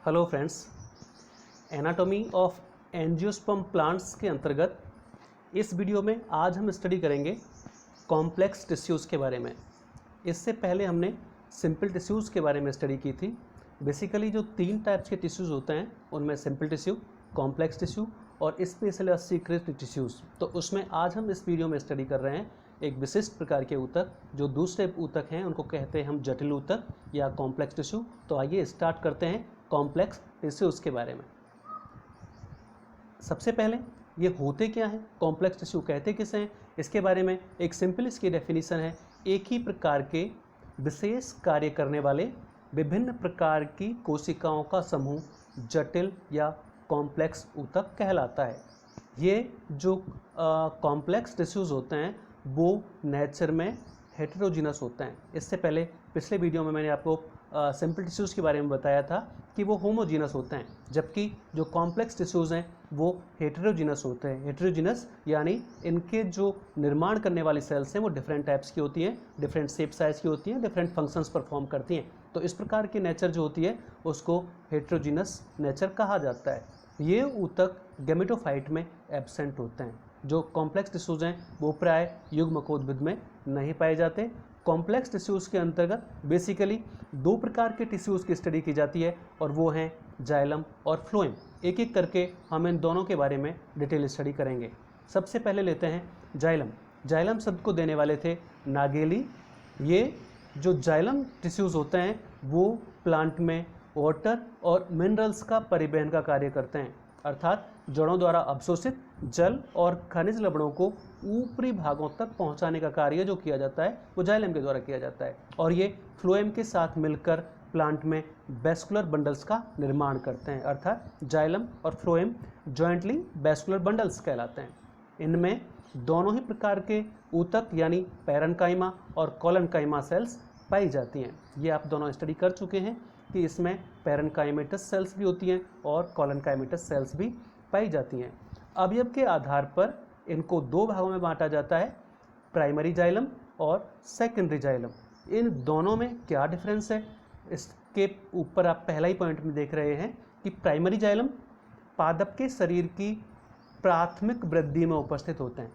Hello friends, anatomy of angiosperm plants के अंतर्गत इस वीडियो में आज हम स्टडी करेंगे कॉम्प्लेक्स टिश्यूज़ के बारे में। इससे पहले हमने सिंपल टिश्यूज़ के बारे में स्टडी की थी। बेसिकली जो तीन टाइप्स के टिश्यूज़ होते हैं उनमें सिंपल टिश्यू, कॉम्प्लेक्स टिश्यू और स्पेशल सीक्रेट टिश्यूज़। तो उसमें आज हम इस वीडियो में स्टडी कर रहे हैं एक विशिष्ट प्रकार के ऊतक, जो दूसरे ऊतक हैं उनको कहते हैं हम जटिल ऊतक या कॉम्प्लेक्स टिश्यू। तो आइए स्टार्ट करते हैं कॉम्प्लेक्स टिश्यूज़ के बारे में। सबसे पहले ये होते क्या हैं, कॉम्प्लेक्स टिश्यू कहते किसे हैं, इसके बारे में एक सिंपल इसकी डेफिनेशन है। एक ही प्रकार के विशेष कार्य करने वाले विभिन्न प्रकार की कोशिकाओं का समूह जटिल या कॉम्प्लेक्स ऊतक कहलाता है। ये जो कॉम्प्लेक्स टिश्यूज़ होते हैं वो नेचर में हेटेरोजीनस होते हैं। इससे पहले पिछले वीडियो में मैंने आपको सिंपल टिश्यूज़ के बारे में बताया था कि वो होमोजीनस होते हैं, जबकि जो कॉम्प्लेक्स टिश्यूज़ हैं वो हेटेरोजीनस होते हैं। हेटेरोजीनस यानी इनके जो निर्माण करने वाली सेल्स हैं वो डिफरेंट टाइप्स की होती हैं, डिफरेंट शेप साइज़ की होती हैं, डिफरेंट फंक्शंस परफॉर्म करती हैं। तो इस प्रकार की नेचर जो होती है उसको हेटेरोजीनस नेचर कहा जाता है। ये ऊतक गैमेटोफाइट में एब्सेंट होते हैं। जो कॉम्प्लेक्स टिश्यूज़ हैं वो प्राय युग्मकोद्भिद में नहीं पाए जाते। कॉम्प्लेक्स टिश्यूज़ के अंतर्गत बेसिकली दो प्रकार के टिश्यूज़ की स्टडी की जाती है और वो हैं जाइलम और फ्लोएम। एक एक करके हम इन दोनों के बारे में डिटेल स्टडी करेंगे। सबसे पहले लेते हैं जाइलम। जाइलम शब्द को देने वाले थे नागेली। ये जो जाइलम टिश्यूज़ होते हैं वो प्लांट में वाटर और मिनरल्स का परिवहन का कार्य करते हैं, अर्थात जड़ों द्वारा अवशोषित जल और खनिज लवणों को ऊपरी भागों तक पहुंचाने का कार्य जो किया जाता है वो जाइलम के द्वारा किया जाता है। और ये फ्लोएम के साथ मिलकर प्लांट में वैस्कुलर बंडल्स का निर्माण करते हैं, अर्थात जाइलम और फ्लोएम जॉइंटली वैस्कुलर बंडल्स कहलाते हैं। इनमें दोनों ही प्रकार के ऊतक यानी पैरेन्काइमा और कोलेन्काइमा सेल्स पाई जाती हैं। ये आप दोनों स्टडी कर चुके हैं कि इसमें पैरेन्काइमेटस सेल्स भी होती हैं और कोलेन्काइमेटस सेल्स भी पाई जाती हैं। अवयव के आधार पर इनको दो भागों में बांटा जाता है, प्राइमरी जाइलम और सेकेंडरी जाइलम। इन दोनों में क्या डिफरेंस है, इसके ऊपर आप पहला ही पॉइंट में देख रहे हैं कि प्राइमरी जाइलम पादप के शरीर की प्राथमिक वृद्धि में उपस्थित होते हैं,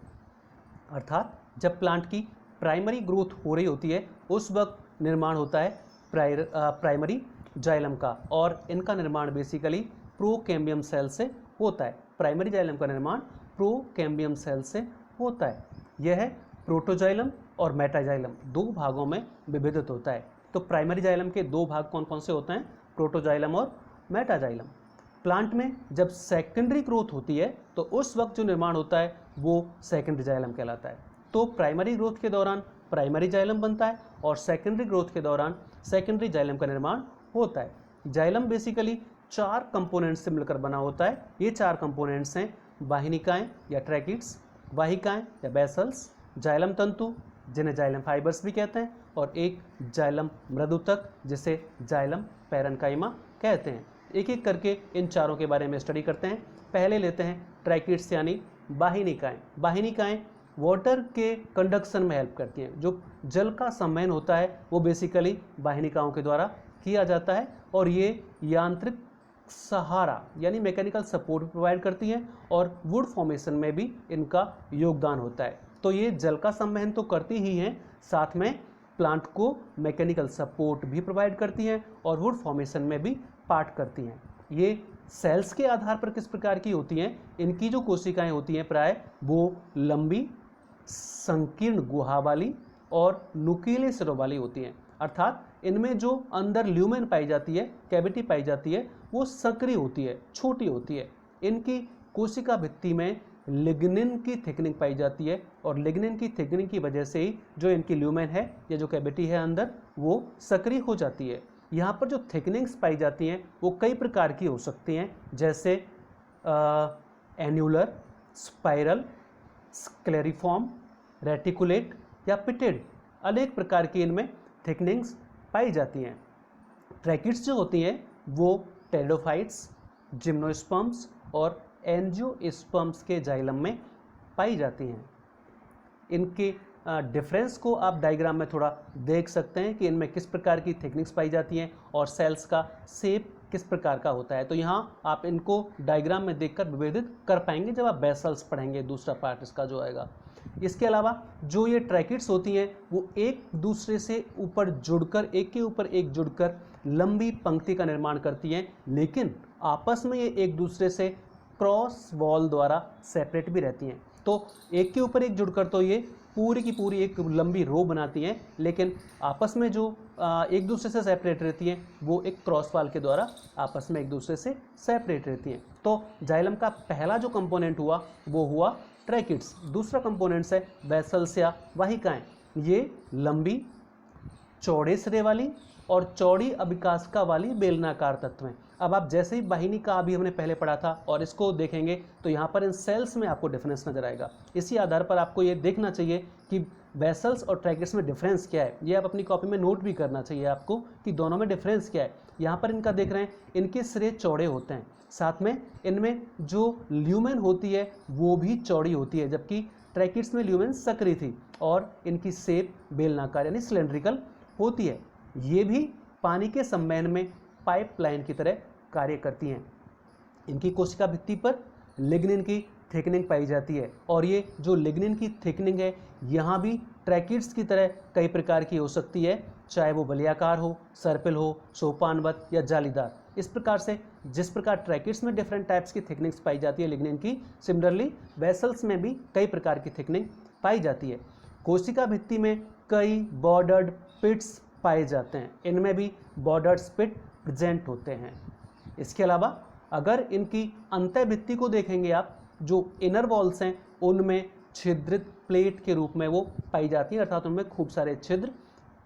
अर्थात जब प्लांट की प्राइमरी ग्रोथ हो रही होती है उस वक्त निर्माण होता है प्राइमरी जाइलम का, और इनका निर्माण बेसिकली प्रोकैम्बियम सेल से होता है। प्राइमरी जाइलम का निर्माण प्रोकैम्बियम सेल से होता है। यह है प्रोटोजाइलम और मेटाजाइलम, दो भागों में विभाजित होता है। तो प्राइमरी जाइलम के दो भाग कौन कौन से होते हैं, प्रोटोजाइलम और मेटाजाइलम। प्लांट में जब सेकेंडरी ग्रोथ होती है तो उस वक्त जो निर्माण होता है वो सेकेंडरी जाइलम कहलाता है। तो प्राइमरी ग्रोथ के दौरान प्राइमरी जाइलम बनता है और सेकेंडरी ग्रोथ के दौरान सेकेंडरी जाइलम का निर्माण होता है। जाइलम बेसिकली चार कंपोनेंट्स से मिलकर बना होता है। ये चार कंपोनेंट्स हैं वाहिनिकाएं या ट्रैकिड्स, वाहिकाएं या बेसल्स, जाइलम तंतु जिन्हें जाइलम फाइबर्स भी कहते हैं, और एक जाइलम मृदुतक जिसे जाइलम पैरेन्काइमा कहते हैं। एक एक करके इन चारों के बारे में स्टडी करते हैं। पहले लेते हैं ट्रैकिड्स यानी वाहिनिकाएं। वाहिनिकाएं वाटर के कंडक्शन में हेल्प करती हैं। जो जल का संवहन होता है वो बेसिकली वाहिनिकाओं के द्वारा किया जाता है, और ये यांत्रिक सहारा यानी मैकेनिकल सपोर्ट प्रोवाइड करती हैं और वुड फॉर्मेशन में भी इनका योगदान होता है। तो ये जल का संवहन तो करती ही हैं, साथ में प्लांट को मैकेनिकल सपोर्ट भी प्रोवाइड करती हैं और वुड फॉर्मेशन में भी पार्ट करती हैं। ये सेल्स के आधार पर किस प्रकार की होती हैं, इनकी जो कोशिकाएं होती हैं प्राय वो लंबी, संकीर्ण गुहा वाली और नुकीले सिरों वाली होती हैं, अर्थात इनमें जो अंदर ल्यूमेन पाई जाती है, कैविटी पाई जाती है, वो सक्रिय होती है, छोटी होती है। इनकी कोशिका भित्ति में लिग्निन की थिकनिंग पाई जाती है और लिग्निन की थिकनिंग की वजह से ही जो इनकी ल्यूमेन है या जो कैविटी है अंदर वो सक्रिय हो जाती है। यहाँ पर जो थिकनिंग्स पाई जाती हैं वो कई प्रकार की हो सकती हैं, जैसे एन्यूलर, स्पाइरल, स्क्लेरिफॉर्म, रेटिकुलेट या पिटेड, अनेक प्रकार की इनमें थिकनिंग्स पाई जाती हैं। ट्रैकिड्स जो होती हैं वो टेरिडोफाइट्स, जिम्नोस्पर्म्स और एंजियोस्पर्म्स के जाइलम में पाई जाती हैं। इनके डिफरेंस को आप डायग्राम में थोड़ा देख सकते हैं कि इनमें किस प्रकार की थिकनिंग्स पाई जाती हैं और सेल्स का शेप किस प्रकार का होता है। तो यहाँ आप इनको डायग्राम में देखकर विभेदित कर पाएंगे जब आप वेसल्स पढ़ेंगे, दूसरा पार्ट इसका जो आएगा। इसके अलावा जो ये ट्रैकिड्स होती हैं वो एक दूसरे से ऊपर जुड़कर, एक के ऊपर एक जुड़कर लंबी पंक्ति का निर्माण करती हैं, लेकिन आपस में ये एक दूसरे से क्रॉस वॉल द्वारा सेपरेट भी रहती हैं। तो एक के ऊपर एक जुड़कर तो ये पूरी की पूरी एक लंबी रो बनाती हैं, लेकिन आपस में जो एक दूसरे से सेपरेट रहती हैं वो एक क्रॉस वॉल के द्वारा आपस में एक दूसरे से सेपरेट रहती हैं। तो जाइलम का पहला जो कंपोनेंट हुआ वो हुआ ट्रैकिड्स। दूसरा कंपोनेंट्स है वेसल्स या वाहिकाएं। ये लंबी, चौड़े सिरे वाली और चौड़ी अभिकाशिका वाली बेलनाकार तत्व हैं। अब आप जैसे ही वाहिनी का अभी हमने पहले पढ़ा था और इसको देखेंगे तो यहाँ पर इन सेल्स में आपको डिफरेंस नजर आएगा। इसी आधार पर आपको ये देखना चाहिए कि वेसल्स और ट्रैकिड्स में डिफरेंस क्या है। ये आप अपनी कॉपी में नोट भी करना चाहिए आपको कि दोनों में डिफरेंस क्या है। यहाँ पर इनका देख रहे हैं, इनके सिरे चौड़े होते हैं, साथ में इनमें जो ल्यूमेन होती है वो भी चौड़ी होती है, जबकि ट्रैकिड्स में ल्यूमेन सकरी थी और इनकी शेप बेलनाकार यानी सिलेंड्रिकल होती है। ये भी पानी के संवहन में पाइपलाइन की तरह कार्य करती हैं। इनकी कोशिका भित्ति पर लिग्निन की थिकनिंग पाई जाती है और ये जो लिग्निन की थिकनिंग है यहाँ भी ट्रैकिड्स की तरह कई प्रकार की हो सकती है, चाहे वो बलियाकार हो, सर्पिल हो, सोपानवत या जालीदार। इस प्रकार से जिस प्रकार ट्रैकिड्स में डिफरेंट टाइप्स की थिकनिंग्स पाई जाती है लिग्निन की, सिमिलरली वेसल्स में भी कई प्रकार की थिकनिंग पाई जाती है। कोशिका भित्ति में कई बॉर्डर्ड पिट्स पाए जाते हैं, इनमें भी बॉर्डर्ड पिट प्रेजेंट होते हैं। इसके अलावा अगर इनकी अंतःभित्ति को देखेंगे आप, जो इनर वॉल्स हैं उनमें छिद्रित प्लेट के रूप में वो पाई जाती है, अर्थात उनमें खूब सारे छिद्र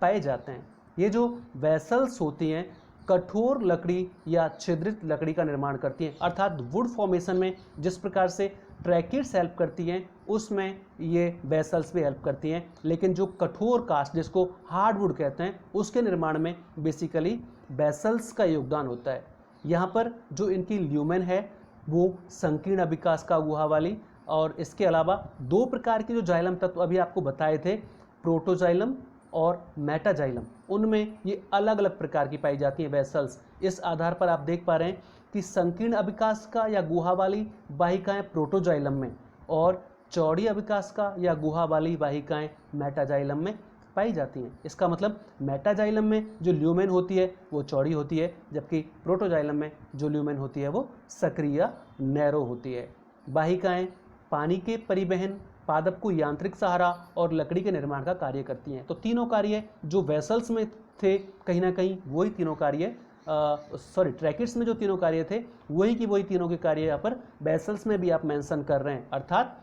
पाए जाते हैं। ये जो वेसल्स होती हैं कठोर लकड़ी या छिद्रित लकड़ी का निर्माण करती हैं, अर्थात वुड फॉर्मेशन में जिस प्रकार से ट्रैकिड्स हेल्प करती हैं उसमें ये वेसल्स भी हेल्प करती हैं, लेकिन जो कठोर कास्ट जिसको हार्डवुड कहते हैं उसके निर्माण में बेसिकली वेसल्स का योगदान होता है। यहाँ पर जो इनकी ल्यूमेन है वो संकीर्ण अभिकाश का गुहा वाली, और इसके अलावा दो प्रकार के जो जाइलम तत्व अभी आपको बताए थे, प्रोटोजाइलम और मेटाजाइलम, उनमें ये अलग अलग प्रकार की पाई जाती हैं वेसल्स। इस आधार पर आप देख पा रहे हैं कि संकीर्ण अभिकाश का या गुहा वाली वाहिकाएं प्रोटोजाइलम में और चौड़ी अभिकाश का या गुहा वाली वाहिकाएं मेटाजाइलम में पाई जाती हैं। इसका मतलब मेटाजाइलम में जो ल्यूमेन होती है वो चौड़ी होती है, जबकि प्रोटोजाइलम में जो ल्यूमेन होती है वो सक्रिय या नैरो होती है। वाहिकाएं पानी के परिवहन, पादप को यांत्रिक सहारा और लकड़ी के निर्माण का कार्य करती हैं। तो तीनों कार्य जो वेसल्स में थे कहीं ना कहीं वही तीनों कार्य ट्रैकिड्स में जो तीनों कार्य थे वही की वही तीनों के कार्य यहाँ पर वेसल्स में भी आप मेंशन कर रहे हैं, अर्थात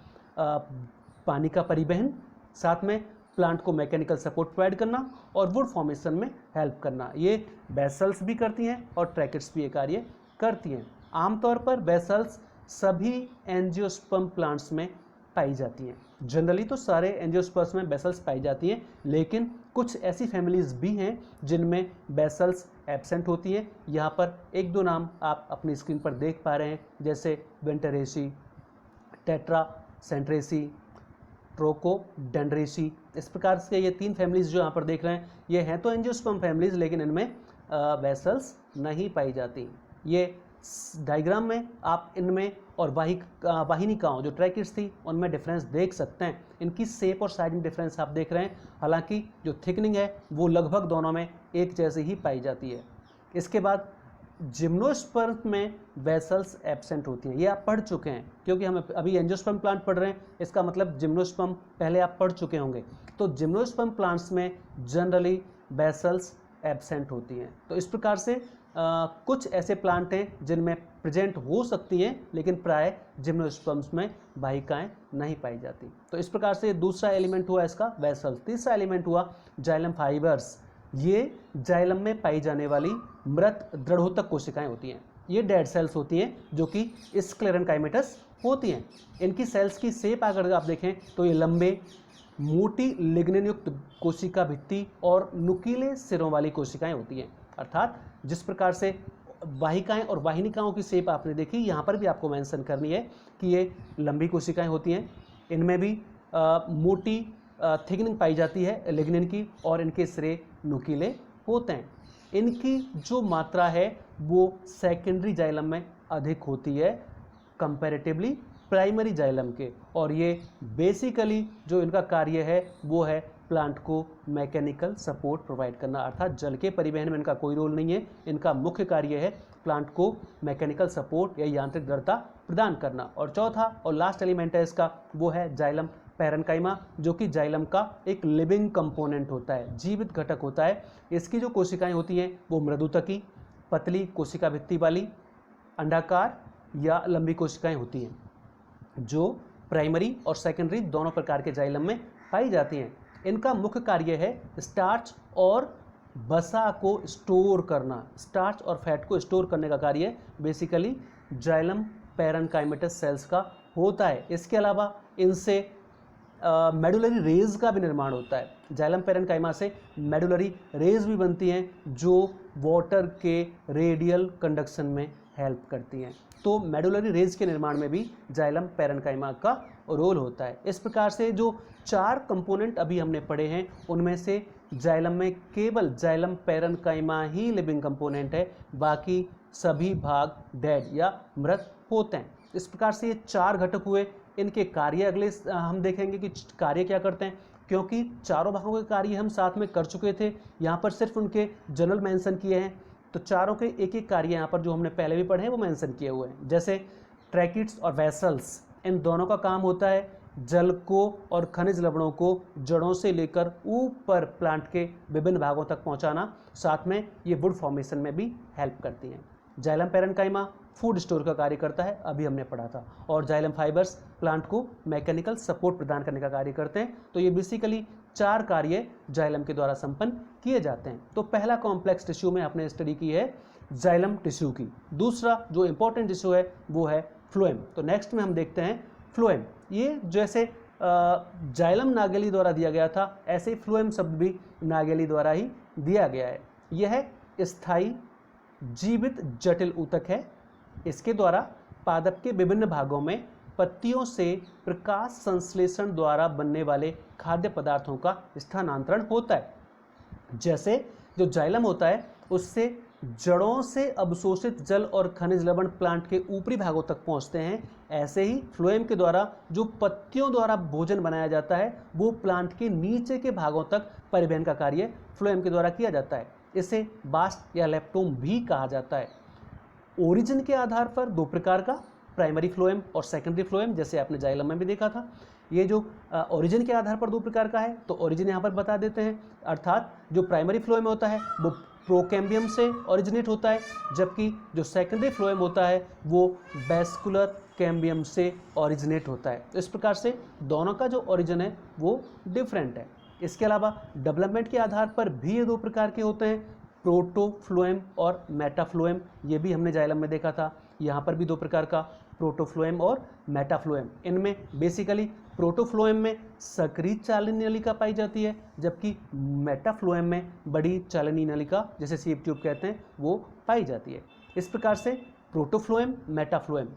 पानी का परिवहन, साथ में प्लांट को मैकेनिकल सपोर्ट प्रोवाइड करना और वुड फॉर्मेशन में हेल्प करना, ये वेसल्स भी करती हैं और ट्रैकिड्स भी ये कार्य करती हैं। आमतौर पर वेसल्स सभी एंजियोस्पर्म प्लांट्स में पाई जाती हैं। जनरली तो सारे एंजियोस्पर्म्स में वेसल्स पाई जाती हैं, लेकिन कुछ ऐसी फैमिलीज भी हैं जिनमें वेसल्स एब्सेंट होती हैं। यहाँ पर एक दो नाम आप अपनी स्क्रीन पर देख पा रहे हैं, जैसे वेंटरेसी, टेट्रासेंट्रेसी, ट्रोकोडेंड्रेसी। इस प्रकार से ये तीन फैमिलीज जो यहाँ पर देख रहे हैं ये हैं तो एंजियोस्पर्म फैमिलीज, लेकिन इनमें वेसल्स नहीं पाई जाती। ये डायग्राम में आप इनमें और वाहिनिकाओं जो ट्रैकिड्स थी उनमें डिफरेंस देख सकते हैं। इनकी शेप और साइज में डिफरेंस आप देख रहे हैं, हालांकि जो थिकनिंग है वो लगभग दोनों में एक जैसी ही पाई जाती है। इसके बाद जिम्नोस्पर्म में वेसल्स एब्सेंट होती हैं, ये आप पढ़ चुके हैं, क्योंकि हम अभी एंजियोस्पर्म प्लांट पढ़ रहे हैं, इसका मतलब जिम्नोस्पर्म पहले आप पढ़ चुके होंगे। तो जिम्नोस्पर्म प्लांट्स में जनरली वेसल्स एब्सेंट होती हैं। तो इस प्रकार से कुछ ऐसे प्लांट हैं जिनमें प्रेजेंट हो सकती हैं, लेकिन प्राय जिम्नोस्पर्म्स में वाहिकाएं नहीं पाई जाती। तो इस प्रकार से दूसरा एलिमेंट हुआ इसका वेसल्स। तीसरा एलिमेंट हुआ जाइलम फाइबर्स। ये जाइलम में पाई जाने वाली मृत दृढ़ोतक कोशिकाएं होती हैं। ये डेड सेल्स होती हैं जो कि स्क्लेरेंकाइमेटस होती हैं। इनकी सेल्स की शेप अगर आप देखें तो ये लंबे, मोटी लिग्निन युक्त कोशिका भित्ति और नुकीले सिरों वाली कोशिकाएं होती हैं। अर्थात जिस प्रकार से वाहिकाएं और वाहिनिकाओं की शेप आपने देखी, यहाँ पर भी आपको मेंशन करनी है कि ये लंबी कोशिकाएं होती हैं, इनमें भी मोटी थिकनिंग पाई जाती है लिग्निन की और इनके सिरे नुकीले होते हैं। इनकी जो मात्रा है वो सेकेंडरी जाइलम में अधिक होती है कंपैरेटिवली प्राइमरी जाइलम के। और ये बेसिकली जो इनका कार्य है वो है प्लांट को मैकेनिकल सपोर्ट प्रोवाइड करना, अर्थात जल के परिवहन में इनका कोई रोल नहीं है। इनका मुख्य कार्य है प्लांट को मैकेनिकल सपोर्ट या यांत्रिक दृढ़ता प्रदान करना। और चौथा और लास्ट एलिमेंट है इसका, वो है जाइलम पैरेन्काइमा, जो कि जाइलम का एक लिविंग कंपोनेंट होता है, जीवित घटक होता है। इसकी जो कोशिकाएं होती हैं वो मृदुतकी, पतली कोशिका भित्ति वाली, अंडाकार या लंबी कोशिकाएं होती हैं, जो प्राइमरी और सेकेंडरी दोनों प्रकार के जाइलम में पाई जाती हैं। इनका मुख्य कार्य है स्टार्च और वसा को स्टोर करना, स्टार्च और फैट को स्टोर करने का कार्य बेसिकली जाइलम पैरेन्काइमेटस सेल्स का होता है। इसके अलावा इनसे मेडुलरी रेज का भी निर्माण होता है। जाइलम पैरेन्काइमा से मेडुलरी रेज भी बनती हैं जो वाटर के रेडियल कंडक्शन में हेल्प करती हैं। तो मेडुलरी रेज के निर्माण में भी जाइलम पैरेन्काइमा का रोल होता है। इस प्रकार से जो 4 कंपोनेंट अभी हमने पढ़े हैं उनमें से जाइलम में केवल जाइलम पैरेन्काइमा ही लिविंग कंपोनेंट है, बाकी सभी भाग डेड या मृत होते हैं। इस प्रकार से ये 4 घटक हुए। इनके कार्य अगले हम देखेंगे कि कार्य क्या करते हैं, क्योंकि चारों भागों के कार्य हम साथ में कर चुके थे, यहाँ पर सिर्फ उनके जनरल मेंशन किए हैं। तो चारों के एक एक कार्य यहाँ पर जो हमने पहले भी पढ़े हैं वो मेंशन किए हुए हैं। जैसे ट्रैकिड्स और वेसल्स, इन दोनों का काम होता है जल को और खनिज लवणों को जड़ों से लेकर ऊपर प्लांट के विभिन्न भागों तक पहुँचाना, साथ में ये वुड फॉर्मेशन में भी हेल्प करती हैं। जाइलम पैरेन्काइमा फूड स्टोर का कार्य करता है, अभी हमने पढ़ा था, और जाइलम फाइबर्स प्लांट को मैकेनिकल सपोर्ट प्रदान करने का कार्य करते हैं। तो ये बेसिकली 4 कार्य जाइलम के द्वारा संपन्न किए जाते हैं। तो पहला कॉम्प्लेक्स टिश्यू में आपने स्टडी की है जाइलम टिश्यू की। दूसरा जो इंपॉर्टेंट टिश्यू है वो है फ्लोएम। तो नेक्स्ट में हम देखते हैं फ्लोएम। ये जैसे जाइलम नागेली द्वारा दिया गया था, ऐसे ही फ्लोएम शब्द भी नागेली द्वारा ही दिया गया है। यह स्थायी जीवित जटिल ऊतक है। इसके द्वारा पादप के विभिन्न भागों में पत्तियों से प्रकाश संश्लेषण द्वारा बनने वाले खाद्य पदार्थों का स्थानांतरण होता है। जैसे जो जाइलम होता है उससे जड़ों से अवशोषित जल और खनिज लवण प्लांट के ऊपरी भागों तक पहुंचते हैं, ऐसे ही फ्लोएम के द्वारा जो पत्तियों द्वारा भोजन बनाया जाता है वो प्लांट के नीचे के भागों तक परिवहन का कार्य फ्लोएम के द्वारा किया जाता है। इसे बास्ट या लेप्टोम भी कहा जाता है। ओरिजिन के आधार पर 2 प्रकार का, प्राइमरी फ्लोएम और सेकेंडरी फ्लोएम, जैसे आपने जाइलम में भी देखा था। ये जो ओरिजिन के आधार पर 2 प्रकार का है, तो ओरिजिन यहाँ पर बता देते हैं, अर्थात जो प्राइमरी फ्लोएम होता है वो प्रोकैम्बियम से ओरिजिनेट होता है, जबकि जो सेकेंडरी फ्लोएम होता है वो वेस्कुलर कैम्बियम से ओरिजिनेट होता है। इस प्रकार से दोनों का जो ओरिजिन है वो डिफरेंट है। इसके अलावा डेवलपमेंट के आधार पर भी ये 2 प्रकार के होते हैं, प्रोटोफ्लोएम और मेटाफ्लोएम। ये भी हमने जाइलम में देखा था। यहाँ पर भी 2 प्रकार का, प्रोटोफ्लोएम और मेटाफ्लोएम। इनमें बेसिकली प्रोटोफ्लोएम में सक्रिय चालनी नलिका पाई जाती है, जबकि मेटाफ्लोएम में बड़ी चालनी नलिका, जैसे सीप ट्यूब कहते हैं, वो पाई जाती है। इस प्रकार से प्रोटोफ्लोएम, मेटाफ्लोएम,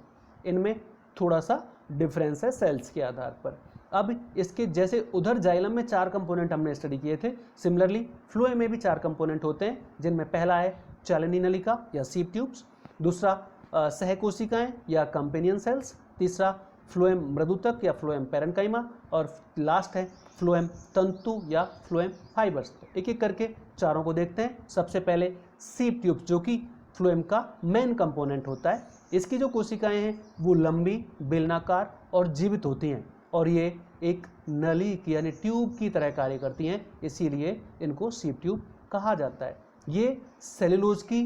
इनमें थोड़ा सा डिफरेंस है सेल्स के आधार पर। अब इसके जैसे उधर जाइलम में 4 कंपोनेंट हमने स्टडी किए थे, सिमिलरली फ्लोएम में भी 4 कंपोनेंट होते हैं, जिनमें पहला है चालनी नलिका या सीप ट्यूब्स, दूसरा सहकोशिकाएं या कंपेनियन सेल्स, तीसरा फ्लोएम मृदुतक या फ्लोएम पैरेन्काइमा, और लास्ट है फ्लोएम तंतु या फ्लोएम फाइबर्स। एक एक करके चारों को देखते हैं। सबसे पहले सीप ट्यूब्स, जो कि फ्लोएम का मेन कंपोनेंट होता है। इसकी जो कोशिकाएं हैं वो लंबी, बेलनाकार और जीवित होती हैं, और ये एक नली की यानी ट्यूब की तरह कार्य करती हैं, इसीलिए इनको सीप ट्यूब कहा जाता है। ये सेलुलोज की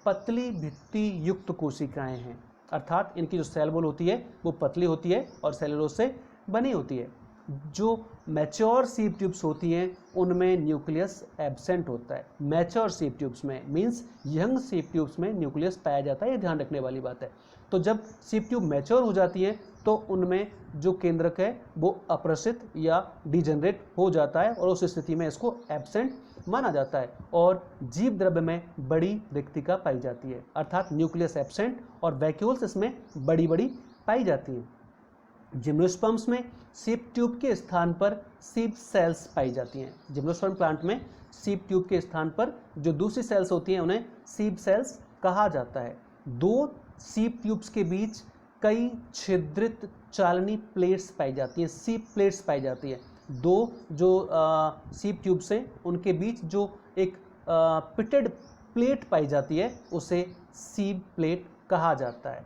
पतली भित्ति युक्त कोशिकाएं हैं, अर्थात इनकी जो सेल वॉल होती है वो पतली होती है और सेलुलोज से बनी होती है। जो मैच्योर सीप ट्यूब्स होती हैं उनमें न्यूक्लियस एब्सेंट होता है। मैच्योर सीप ट्यूब्स में मींस यंग सीप ट्यूब्स में न्यूक्लियस पाया जाता है, ये ध्यान रखने वाली बात है। तो जब सीप ट्यूब मैच्योर हो जाती है तो उनमें जो केंद्रक है वो अप्रसित या डिजेनरेट हो जाता है, और उस स्थिति में इसको एब्सेंट माना जाता है, और जीव द्रव्य में बड़ी रिक्तिका पाई जाती है, अर्थात न्यूक्लियस एब्सेंट, और वैक्यूल्स इसमें बड़ी बड़ी पाई जाती हैं। जिम्नोस्पर्म्स में सीप ट्यूब के स्थान पर सीप सेल्स पाई जाती हैं। जिम्नोस्पर्म प्लांट में सीप ट्यूब के स्थान पर जो दूसरी सेल्स होती हैं उन्हें सीप सेल्स कहा जाता है। दो सीप ट्यूब्स के बीच कई छिद्रित चालनी प्लेट्स पाई जाती हैं, सीप प्लेट्स पाई जाती है। दो जो सीप ट्यूब्स हैं उनके बीच जो एक पिटेड प्लेट पाई जाती है उसे सीप प्लेट कहा जाता है।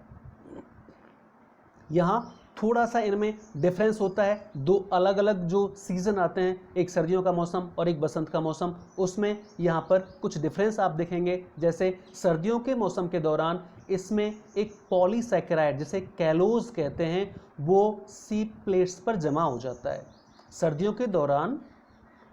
यहाँ थोड़ा सा इनमें डिफरेंस होता है, दो अलग अलग जो सीज़न आते हैं, एक सर्दियों का मौसम और एक बसंत का मौसम, उसमें यहाँ पर कुछ डिफरेंस आप देखेंगे। जैसे सर्दियों के मौसम के दौरान इसमें एक पॉलीसैकेराइड जिसे कैलोज कहते हैं वो सीप प्लेट्स पर जमा हो जाता है। सर्दियों के दौरान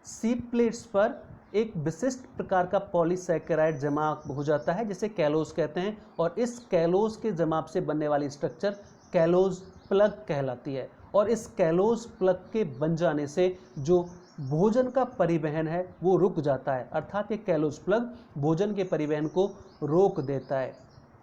सीप प्लेट्स पर एक विशिष्ट प्रकार का पॉलीसैकेराइड जमा हो जाता है जिसे कैलोज कहते हैं, और इस कैलोज के जमाव से बनने वाली स्ट्रक्चर कैलोज प्लग कहलाती है। और इस कैलोज प्लग के बन जाने से जो भोजन का परिवहन है वो रुक जाता है, अर्थात ये कैलोज प्लग भोजन के परिवहन को रोक देता है।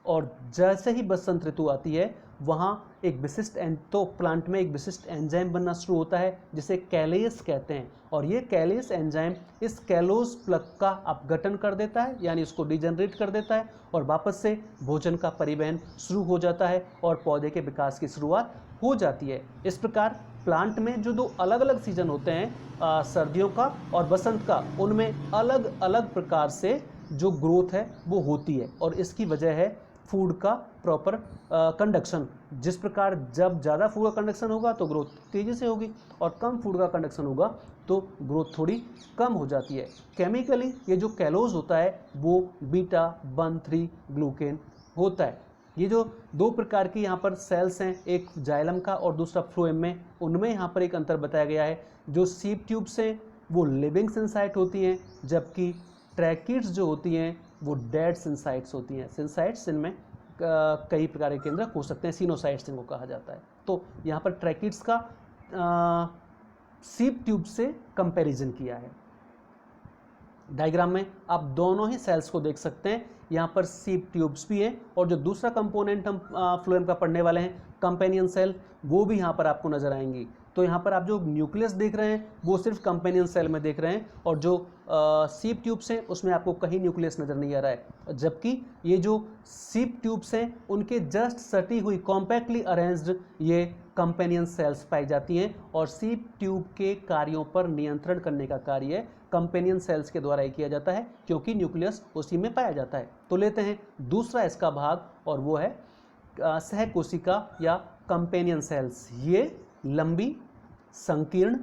और जैसे ही बसंत ऋतु आती है वहाँ एक विशिष्ट तो प्लांट में एक विशिष्ट एंजाइम बनना शुरू होता है जिसे कैलेस कहते हैं, और ये कैलेस एंजाइम इस कैलोज प्लग का अपघटन कर देता है, यानी इसको डिजनरेट कर देता है, और वापस से भोजन का परिवहन शुरू हो जाता है और पौधे के विकास की शुरुआत हो जाती है। इस प्रकार प्लांट में जो दो अलग अलग सीजन होते हैं, सर्दियों का और बसंत का, उनमें अलग अलग प्रकार से जो ग्रोथ है वो होती है, और इसकी वजह है फूड का प्रॉपर कंडक्शन। जिस प्रकार जब ज़्यादा फूड का कंडक्शन होगा तो ग्रोथ तेज़ी से होगी, और कम फूड का कंडक्शन होगा तो ग्रोथ थोड़ी कम हो जाती है। केमिकली ये जो कैलोज होता है वो बीटा 1,3 ग्लूकेन होता है। ये जो दो प्रकार की यहाँ पर सेल्स हैं, एक जाइलम का और दूसरा फ्लोएम में, उनमें यहाँ पर एक अंतर बताया गया है। जो सीप ट्यूब्स हैं वो लिविंग सिंसाइट होती हैं, जबकि ट्रैकिड्स जो होती हैं वो डेड सिंसाइट्स होती हैं। सिंसाइट्स इनमें कई प्रकार के केंद्रक हो सकते हैं, सिनोसाइट्स इनको कहा जाता है। तो यहाँ पर ट्रैकिड्स का सीप ट्यूब से कंपैरिजन किया है। डायग्राम में आप दोनों ही सेल्स को देख सकते हैं, यहाँ पर सीप ट्यूब्स भी हैं, और जो दूसरा कंपोनेंट हम फ्लोएम का पढ़ने वाले हैं कंपेनियन सेल, वो भी यहाँ पर आपको नजर आएंगी। तो यहाँ पर आप जो न्यूक्लियस देख रहे हैं वो सिर्फ कंपेनियन सेल में देख रहे हैं, और जो सीप ट्यूब्स हैं उसमें आपको कहीं न्यूक्लियस नज़र नहीं आ रहा है, जबकि ये जो सीप ट्यूब्स हैं उनके जस्ट सटी हुई कॉम्पैक्टली अरेंज्ड ये कंपेनियन सेल्स पाई जाती हैं, और सीप ट्यूब के कार्यों पर नियंत्रण करने का कार्य कंपेनियन सेल्स के द्वारा ही किया जाता है, क्योंकि न्यूक्लियस उसी में पाया जाता है। तो लेते हैं दूसरा इसका भाग, और वो है सहकोशिका या कंपेनियन सेल्स। ये लंबी, संकीर्ण,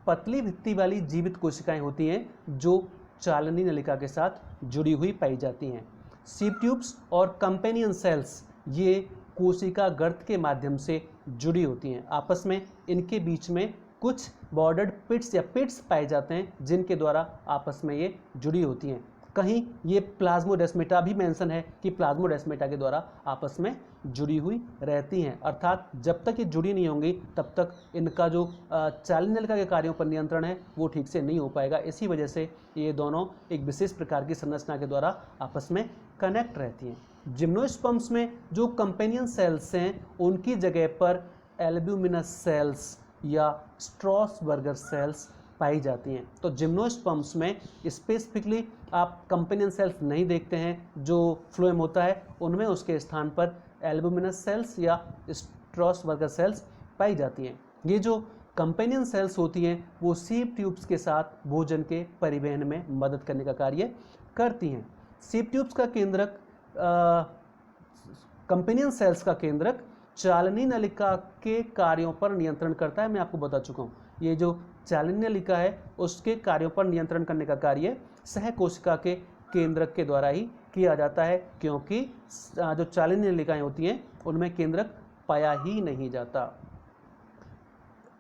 पतली भित्ति वाली जीवित कोशिकाएं होती हैं जो चालनी नलिका के साथ जुड़ी हुई पाई जाती हैं। सीप ट्यूब्स और कंपेनियन सेल्स ये कोशिका गर्त के माध्यम से जुड़ी होती हैं। आपस में इनके बीच में कुछ बॉर्डर्ड पिट्स या पिट्स पाए जाते हैं जिनके द्वारा आपस में ये जुड़ी होती हैं। कहीं ये प्लाज्मोडेस्मेटा भी मेंशन है कि प्लाज्मोडेस्मेटा के द्वारा आपस में जुड़ी हुई रहती हैं, अर्थात जब तक ये जुड़ी नहीं होंगी तब तक इनका जो चालनी नलिका के कार्यों पर नियंत्रण है वो ठीक से नहीं हो पाएगा। इसी वजह से ये दोनों एक विशेष प्रकार की संरचना के द्वारा आपस में कनेक्ट रहती हैं। जिम्नोस्पर्म्स में जो कंपेनियन सेल्स हैं उनकी जगह पर एल्ब्यूमिनस सेल्स या स्ट्रॉसबर्गर सेल्स पाई जाती हैं। तो जिम्नोस्पर्म्स में स्पेसिफिकली आप कंपेनियन सेल्स नहीं देखते हैं, जो फ्लोएम होता है उनमें उसके स्थान पर एल्ब्यूमिनस सेल्स या स्ट्रॉसबर्गर सेल्स पाई जाती हैं। ये जो कंपेनियन सेल्स होती हैं वो सीप ट्यूब्स के साथ भोजन के परिवहन में मदद करने का कार्य करती हैं। सीप ट्यूब्स का केंद्रक, कंपेनियन सेल्स का केंद्रक चालनी नलिका के कार्यों पर नियंत्रण करता है। मैं आपको बता चुका हूँ, ये जो चालनी नलिका है उसके कार्यों पर नियंत्रण करने का कार्य सहकोशिका के केंद्रक के द्वारा ही किया जाता है, क्योंकि जो चालनी नलिकाएं होती हैं उनमें केंद्रक पाया ही नहीं जाता।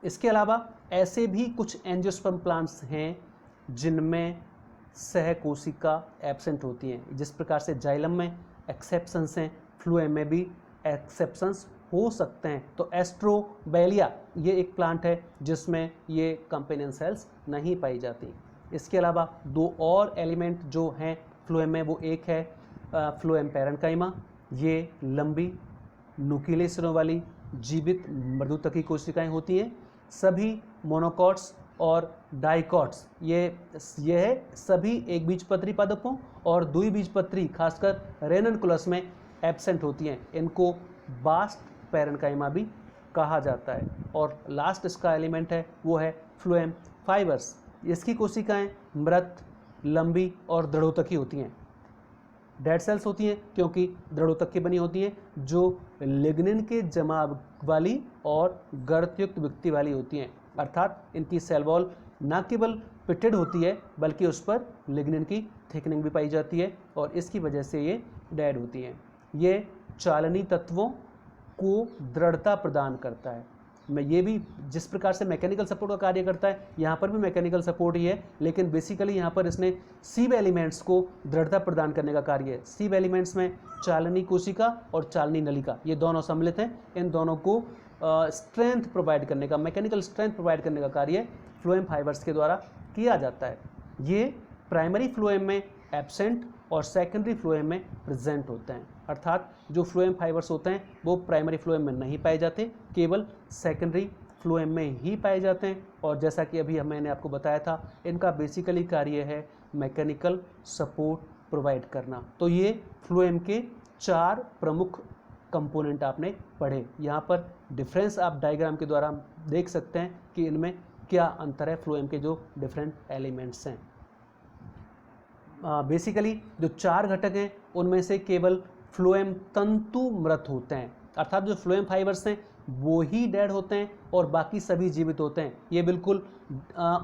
इसके अलावा ऐसे भी कुछ एंजियोस्पर्म प्लांट्स हैं जिनमें सहकोशिका एब्सेंट होती हैं। जिस प्रकार से जाइलम में एक्सेप्शंस हैं, फ्लोएम में भी एक्सेप्शंस हो सकते हैं। तो एस्ट्रोबैलिया ये एक प्लांट है जिसमें ये कंपेनियन सेल्स नहीं पाई जाती। इसके अलावा दो और एलिमेंट जो हैं फ्लोएम में, वो एक है फ्लोएम पैरेन्काइमा। ये लंबी नुकीले सिरों वाली जीवित मृदुतकी कोशिकाएं होती हैं। सभी मोनोकॉट्स और डाइकॉट्स, ये है सभी एक बीजपत्री पादपों और द्विबीजपत्री खासकर रेननकुलस में एब्सेंट होती हैं। इनको बास्ट पैरेन्काइमा भी कहा जाता है। और लास्ट इसका एलिमेंट है वो है फ्लोएम फाइबर्स। इसकी कोशिकाएं मृत, लंबी और दृढ़ोतकी होती हैं। डेड सेल्स होती हैं क्योंकि दृढ़ोतक की बनी होती हैं, जो लिग्निन के जमाव वाली और गर्तयुक्त विकृति वाली होती हैं। अर्थात इनकी सेल वॉल न केवल पिटेड होती है बल्कि उस पर लिग्निन की थिकनिंग भी पाई जाती है और इसकी वजह से ये डेड होती हैं। ये चालनी तत्वों को दृढ़ता प्रदान करता है। मैं ये भी जिस प्रकार से मैकेनिकल सपोर्ट का कार्य करता है, यहाँ पर भी मैकेनिकल सपोर्ट ही है, लेकिन बेसिकली यहाँ पर इसने सीव एलिमेंट्स को दृढ़ता प्रदान करने का कार्य है। सीव एलिमेंट्स में चालनी कोशिका और चालनी नलिका ये दोनों सम्मिलित हैं। इन दोनों को स्ट्रेंथ प्रोवाइड करने का, मैकेनिकल स्ट्रेंथ प्रोवाइड करने का कार्य फ्लोएम फाइबर्स के द्वारा किया जाता है। ये प्राइमरी फ्लोएम में एब्सेंट और सेकेंडरी फ्लोएम में प्रेजेंट होते हैं। अर्थात जो फ्लोएम फाइबर्स होते हैं वो प्राइमरी फ्लोएम में नहीं पाए जाते, केवल सेकेंडरी फ्लोएम में ही पाए जाते हैं। और जैसा कि अभी मैंने आपको बताया था, इनका बेसिकली कार्य है मैकेनिकल सपोर्ट प्रोवाइड करना। तो ये फ्लोएम के 4 प्रमुख कंपोनेंट आपने पढ़े। यहाँ पर डिफरेंस आप डायग्राम के द्वारा देख सकते हैं कि इनमें क्या अंतर है फ्लोएम के जो डिफरेंट एलिमेंट्स हैं। बेसिकली जो 4 घटक हैं उनमें से केवल फ्लोएम तंतु मृत होते हैं, अर्थात जो फ्लोएम फाइबर्स हैं वो ही डेड होते हैं और बाकी सभी जीवित होते हैं। ये बिल्कुल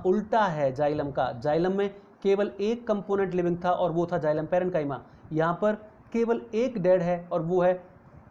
उल्टा है जाइलम का। जाइलम में केवल एक कंपोनेंट लिविंग था और वो था जाइलम पैरेन्काइमा। यहाँ पर केवल एक डेड है और वो है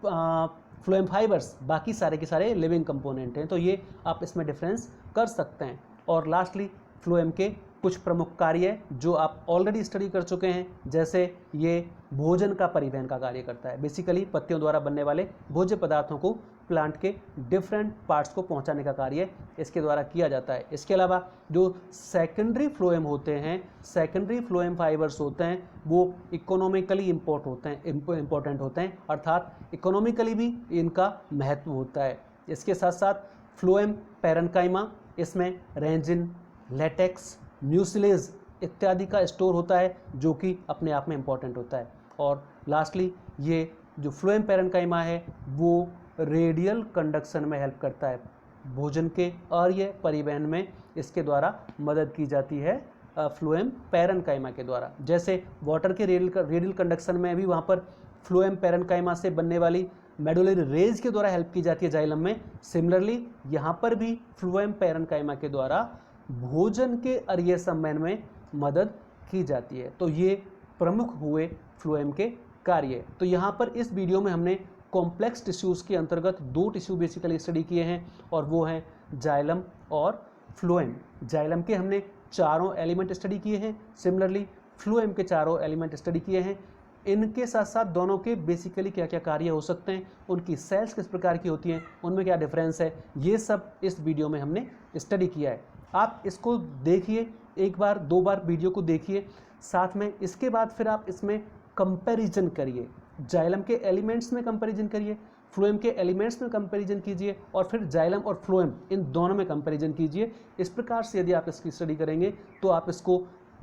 फ्लोएम फाइबर्स, बाकी सारे के सारे लिविंग कंपोनेंट हैं। तो ये आप इसमें डिफरेंस कर सकते हैं। और लास्टली फ्लोएम के कुछ प्रमुख कार्य जो आप ऑलरेडी स्टडी कर चुके हैं, जैसे ये भोजन का परिवहन का कार्य करता है। बेसिकली पत्तियों द्वारा बनने वाले भोज्य पदार्थों को प्लांट के डिफरेंट पार्ट्स को पहुंचाने का कार्य इसके द्वारा किया जाता है। इसके अलावा जो सेकेंडरी फ्लोएम होते हैं, सेकेंडरी फ्लोएम फाइबर्स होते हैं, वो इकोनॉमिकली इम्पोर्टेंट होते हैं, अर्थात इकोनॉमिकली भी इनका महत्व होता है। इसके साथ साथ फ्लोएम पैरेन्काइमा, इसमें रेंजिन, लेटेक्स, म्यूसिलेज इत्यादि का स्टोर होता है जो कि अपने आप में इम्पॉर्टेंट होता है। और लास्टली ये जो फ्लोएम पैरेन्काइमा है वो रेडियल कंडक्शन में हेल्प करता है। भोजन के अर्य परिवहन में इसके द्वारा मदद की जाती है फ्लोएम पैरेन्काइमा के द्वारा। जैसे वाटर के रेडियल कंडक्शन में भी वहाँ पर फ्लोएम पैरेन्काइमा से बनने वाली मेडुलरी रेज के द्वारा हेल्प की जाती है जाइलम में। सिमिलरली यहाँ पर भी फ्लोएम पैरेन्काइमा के द्वारा भोजन के अर्य संवहन में मदद की जाती है। तो ये प्रमुख हुए फ्लोएम के कार्य। तो यहाँ पर इस वीडियो में हमने कॉम्प्लेक्स टिश्यूज़ के अंतर्गत 2 टिश्यू बेसिकली स्टडी किए हैं और वो हैं जाइलम और फ्लोएम। जाइलम के हमने चारों एलिमेंट स्टडी किए हैं, सिमिलरली फ्लोएम के चारों एलिमेंट स्टडी किए हैं। इनके साथ साथ दोनों के बेसिकली क्या क्या कार्य हो सकते हैं, उनकी सेल्स किस प्रकार की होती हैं, उनमें क्या डिफरेंस है, ये सब इस वीडियो में हमने स्टडी किया है। आप इसको देखिए, 1 बार 2 बार वीडियो को देखिए, साथ में इसके बाद फिर आप इसमें कंपैरिजन करिए। जाइलम के एलिमेंट्स में कंपैरिजन करिए, फ्लोएम के एलिमेंट्स में कंपैरिजन कीजिए और फिर जाइलम और फ्लोएम इन दोनों में कंपैरिजन कीजिए। इस प्रकार से यदि आप इसकी स्टडी करेंगे तो आप इसको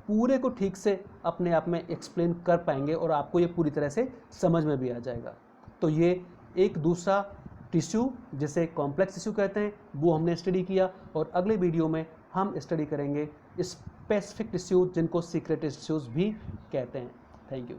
पूरे को ठीक से अपने आप में एक्सप्लेन कर पाएंगे और आपको ये पूरी तरह से समझ में भी आ जाएगा। तो ये एक दूसरा टिश्यू जिसे कॉम्प्लेक्स टिश्यू कहते हैं वो हमने स्टडी किया और अगले वीडियो में हम स्टडी करेंगे स्पेसिफिक टिश्यू जिनको सीक्रेट टिश्यूज़ भी कहते हैं। Thank you.